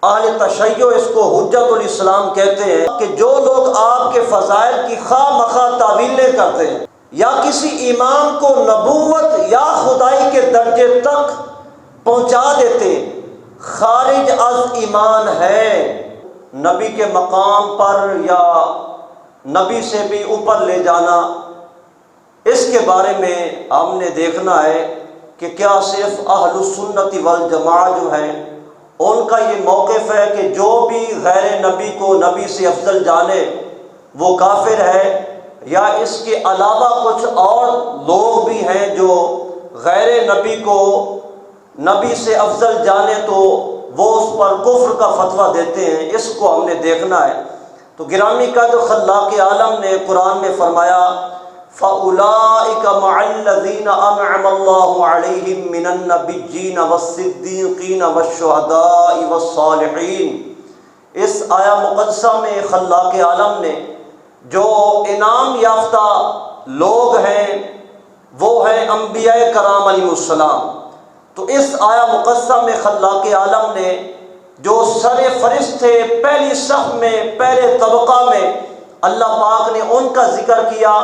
اہل تشیع اس کو حجت الاسلام کہتے ہیں کہ جو لوگ آپ کے فضائل کی خواہ مخواہ تعویلیں کرتے ہیں یا کسی امام کو نبوت یا خدائی کے درجے تک پہنچا دیتے، خارج از ایمان ہے، نبی کے مقام پر یا نبی سے بھی اوپر لے جانا، اس کے بارے میں ہم نے دیکھنا ہے کہ کیا صرف اہل السنت والجماعہ جو ہیں ان کا یہ موقف ہے کہ جو بھی غیر نبی کو نبی سے افضل جانے وہ کافر ہے، یا اس کے علاوہ کچھ اور لوگ بھی ہیں جو غیر نبی کو نبی سے افضل جانے تو وہ اس پر کفر کا فتویٰ دیتے ہیں، اس کو ہم نے دیکھنا ہے۔ تو گرامی قدر خلاق عالم نے قرآن میں فرمایا فَأُولَٰئِكَ مَعَ الَّذِينَ أَنْعَمَ اللَّهُ عَلَيْهِم مِّنَ النَّبِيِّينَ وَالصِّدِّيقِينَ وَالشُّهَدَاءِ وَالصَّالِحِينَ۔ اس آیا مقدسہ میں خلاق عالم نے جو انعام یافتہ لوگ ہیں وہ ہیں انبیاء کرام علیہ السلام۔ تو اس آیا مقدسہ میں خلاق عالم نے جو سر فرست تھے، پہلی صف میں، پہلے طبقہ میں اللہ پاک نے ان کا ذکر کیا،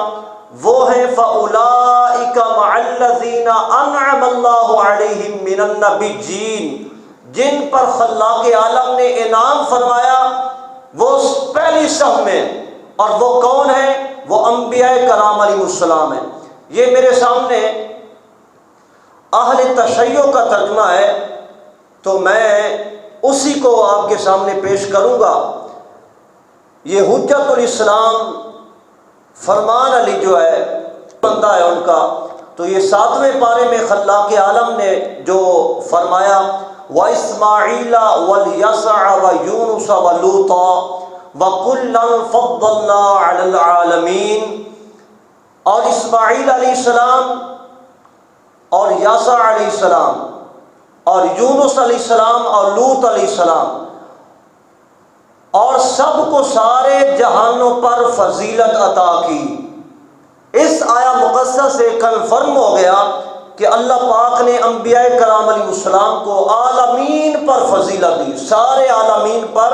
وہ ہیں فَأُولَٰئِكَ مَعَ الَّذِينَ أَنْعَمَ اللَّهُ عَلَيْهِم مِّنَ النَّبِيِّينَ، جن پر خلاق عالم نے انعام فرمایا وہ پہلی صف میں، اور وہ کون ہیں؟ وہ انبیاء کرام علیہ السلام ہیں۔ یہ میرے سامنے اہل تشیع کا ترجمہ ہے، تو میں اسی کو آپ کے سامنے پیش کروں گا۔ یہ حجت الاسلام فرمان علی جو ہے بندہ ہے ان کا، تو یہ 7ویں پارے میں خلاق عالم نے جو فرمایا وَإِسْمَاعِيلَ وَالْيَسَعَ وَيُونُسَ وَلُوطًا وَكُلًّا فَضَّلْنَا عَلَى الْعَالَمِينَ، اور اسماعیل علیہ السلام اور یسع علیہ السلام اور یونس علیہ السلام اور لوط علیہ السلام، اور سب کو سارے جہانوں پر فضیلت عطا کی۔ اس آیا مقدسہ سے کنفرم ہو گیا کہ اللہ پاک نے انبیاء کرام علیہ السلام کو عالمین پر فضیلت دی، سارے عالمین پر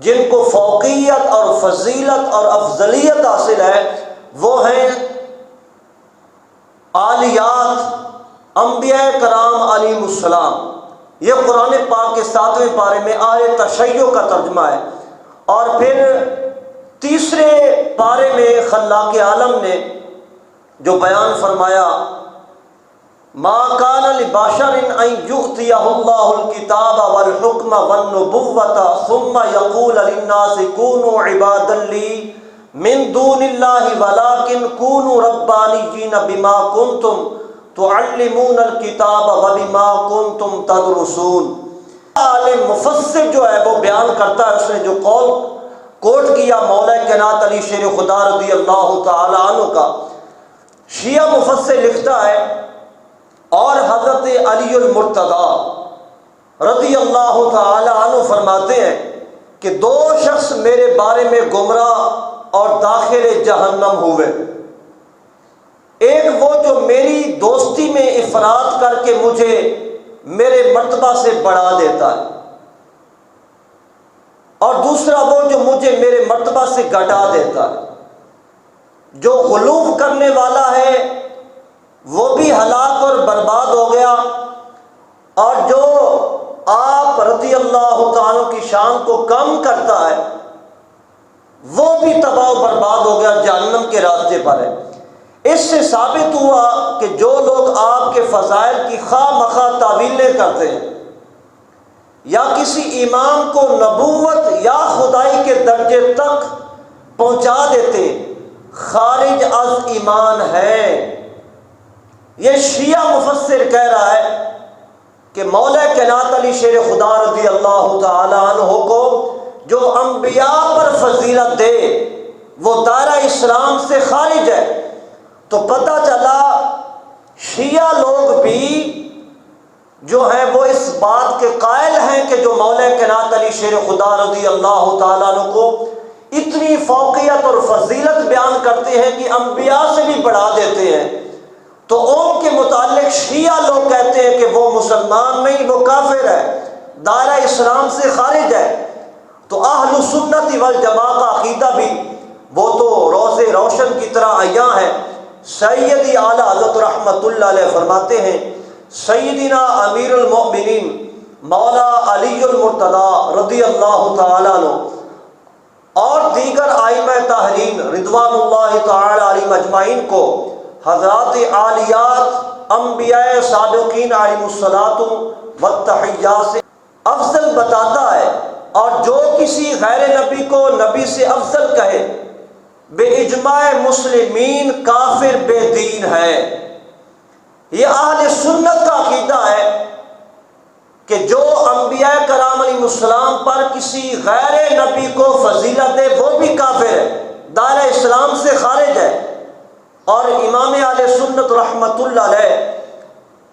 جن کو فوقیت اور فضیلت اور افضلیت حاصل ہے وہ ہیں عالیات انبیاء کرام علیہ السلام۔ یہ قرآن پاک کے 7ویں پارے میں آیت تشیع کا ترجمہ ہے۔ اور پھر تیسرے پارے میں خلاق عالم نے جو بیان فرمایا ما کان لبشر ان یؤتیہ اللہ الکتاب والحکم والنبوۃ ثم یقول للناس کونوا عبادا لی من دون اللہ ولکن کونوا ربانیین بما کنتم تعلمون الکتاب وبما کنتم تدرسون۔ عالم مفسر جو ہے وہ بیان کرتا ہے، اس نے جو قول کوٹ کیا مولا کائنات علی شیر خدا رضی اللہ تعالی عنہ کا، شیعہ مفسر لکھتا ہے اور حضرت علی المرتضی رضی اللہ تعالی عنہ فرماتے ہیں کہ 2 شخص میرے بارے میں گمراہ اور داخل جہنم ہوئے، ایک وہ جو میری دوستی میں افراد کر کے مجھے میرے مرتبہ سے بڑھا دیتا ہے، اور دوسرا وہ جو مجھے میرے مرتبہ سے گھٹا دیتا ہے۔ جو غلو کرنے والا ہے وہ بھی ہلاک اور برباد ہو گیا، اور جو آپ رضی اللہ تعالیٰ کی شان کو کم کرتا ہے وہ بھی تباہ و برباد ہو گیا، جہنم کے راستے پر ہے۔ اس سے ثابت ہوا کہ جو لوگ آپ کے فضائل کی خواہ مخواہ تعویلیں کرتے ہیں یا کسی امام کو نبوت یا خدائی کے درجے تک پہنچا دیتے، خارج از ایمان ہے۔ یہ شیعہ مفسر کہہ رہا ہے کہ مولا کائنات علی شیر خدا رضی اللہ تعالی عنہ کو جو انبیاء پر فضیلت دے وہ دائرہ اسلام سے خارج ہے۔ تو پتہ چلا شیعہ لوگ بھی جو ہیں وہ اس بات کے قائل ہیں کہ جو مولا کائنات علی شیر خدا رضی اللہ تعالیٰ عنہ کو اتنی فوقیت اور فضیلت بیان کرتے ہیں کہ انبیاء سے بھی بڑھا دیتے ہیں، تو ان کے متعلق شیعہ لوگ کہتے ہیں کہ وہ مسلمان نہیں، وہ کافر ہے۔ دائرہ اسلام سے خارج ہے۔ تو اہل سنت والجماعت کا عقیدہ بھی وہ تو روز روشن کی طرح عیاں ہے۔ سیدی اعلیٰ حضرت رحمۃ اللہ علیہ فرماتے ہیں، سیدنا امیر المؤمنین مولا علی المرتضیٰ رضی اللہ تعالیٰ عنہ اور دیگر ائمہ طاہرین رضوان اللہ تعالی علیہم اجمعین کو حضرات عالیات انبیاء صادقین علیہم الصلاۃ والتحیات سے افضل بتاتا ہے، اور جو کسی غیر نبی کو نبی سے افضل کہے بے اجماع مسلمین کافر بے دین ہے۔ یہ اہل سنت کا عقیدہ ہے کہ جو انبیاء کرام علیہ السلام پر کسی غیر نبی کو فضیلت دے وہ بھی کافر ہے، دائرہ اسلام سے خارج ہے۔ اور امام اہل سنت رحمۃ اللہ علیہ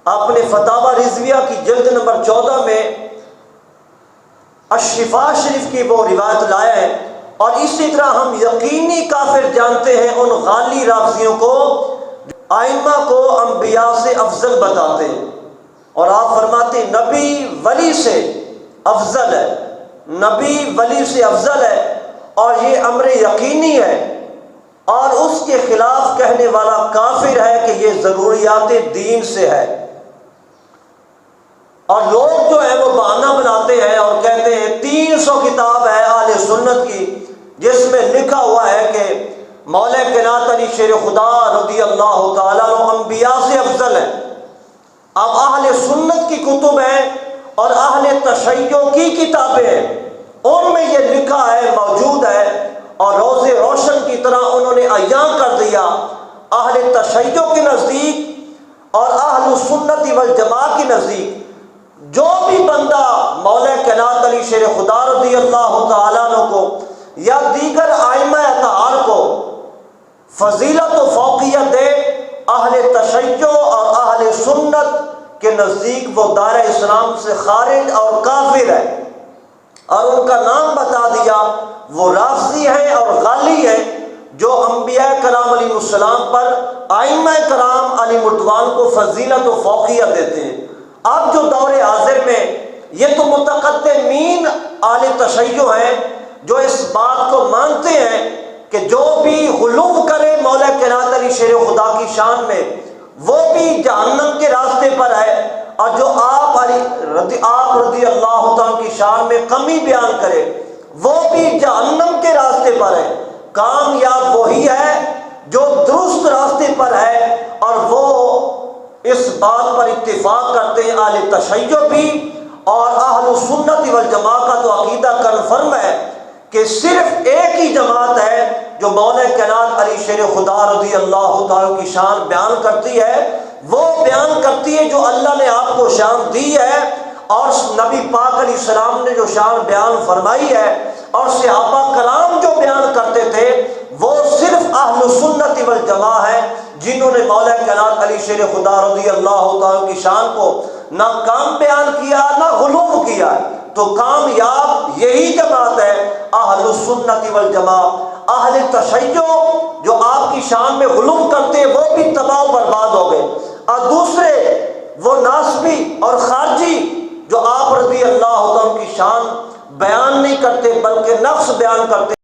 اپنے فتاوی رضویہ کی جلد نمبر 14 میں الشفاء شریف کی وہ روایت لائے ہیں، اور اسی طرح ہم یقینی کافر جانتے ہیں ان غالی رافضیوں کو ائمہ کو انبیاء سے افضل بتاتے ہیں، اور آپ فرماتے ہیں نبی ولی سے افضل ہے، نبی ولی سے افضل ہے، اور یہ امر یقینی ہے، اور اس کے خلاف کہنے والا کافر ہے کہ یہ ضروریات دین سے ہے۔ اور لوگ جو ہے وہ بہانہ بناتے ہیں اور کہتے ہیں 300 کتاب ہے اہل سنت کی جس میں لکھا ہوا ہے کہ مولا کائنات علی شیر خدا رضی اللہ تعالیٰ عنہ انبیاء سے افضل ہے۔ اب اہل سنت کی کتب ہیں اور اہل تشیع کی کتابیں ہیں، ان میں یہ لکھا ہے، موجود ہے، اور روز روشن کی طرح انہوں نے عیاں کر دیا۔ اہل تشیع کے نزدیک اور اہل سنت والجماعت کے نزدیک جو بھی بندہ مولا کائنات علی شیر خدا رضی اللہ تعالیٰ عنہ کو یا دیگر ائمہ اطہار کو فضیلت و فوقیت دے، اہل تشیع اور اہل سنت کے نزدیک وہ دائرہ اسلام سے خارج اور کافر ہے، اور ان کا نام بتا دیا، وہ رافضی ہیں اور غالی ہیں جو انبیاء کرام علیہ السلام پر ائمہ کرام علیہ رضوان کو فضیلت و فوقیت دیتے ہیں۔ اب جو دور حاضر میں یہ تو متقدمین اہل تشیع ہیں جو اس بات کو مانتے ہیں کہ جو بھی غلو کرے مولا کائنات علی شیر خدا کی شان میں وہ بھی جہنم کے راستے پر ہے، اور جو آپ رضی اللہ تعالیٰ کی شان میں کمی بیان کرے وہ بھی جہنم کے راستے پر ہے۔ کامیاب وہی ہے جو درست راستے پر ہے، اور وہ اس بات پر اتفاق کرتے ہیں اہل تشیع بھی اور اہل سنت والجماعت کا تو عقیدہ کنفرم ہے کہ صرف ایک ہی جماعت ہے جو مولا کائنات علی شیر خدا رضی اللہ تعالیٰ کی شان بیان کرتی ہے، وہ بیان کرتی ہے جو اللہ نے آپ کو شان دی ہے، اور نبی پاک علیہ السلام نے جو شان بیان فرمائی ہے اور صحابہ کرام جو بیان کرتے تھے، وہ صرف اہل سنت والجماعت ہے جنہوں نے مولا کائنات علی شیر خدا رضی اللہ تعالیٰ کی شان کو نہ کام بیان کیا نہ غلو کیا۔ تو کامیاب یہی جماعت ہے اہل سنت والجماعت۔ اہل تشیع جو آپ کی شان میں غلو کرتے وہ بھی تباہ و برباد ہو گئے، اور دوسرے وہ ناسبی اور خارجی جو آپ رضی اللہ عنہ کی شان بیان نہیں کرتے بلکہ نقص بیان کرتے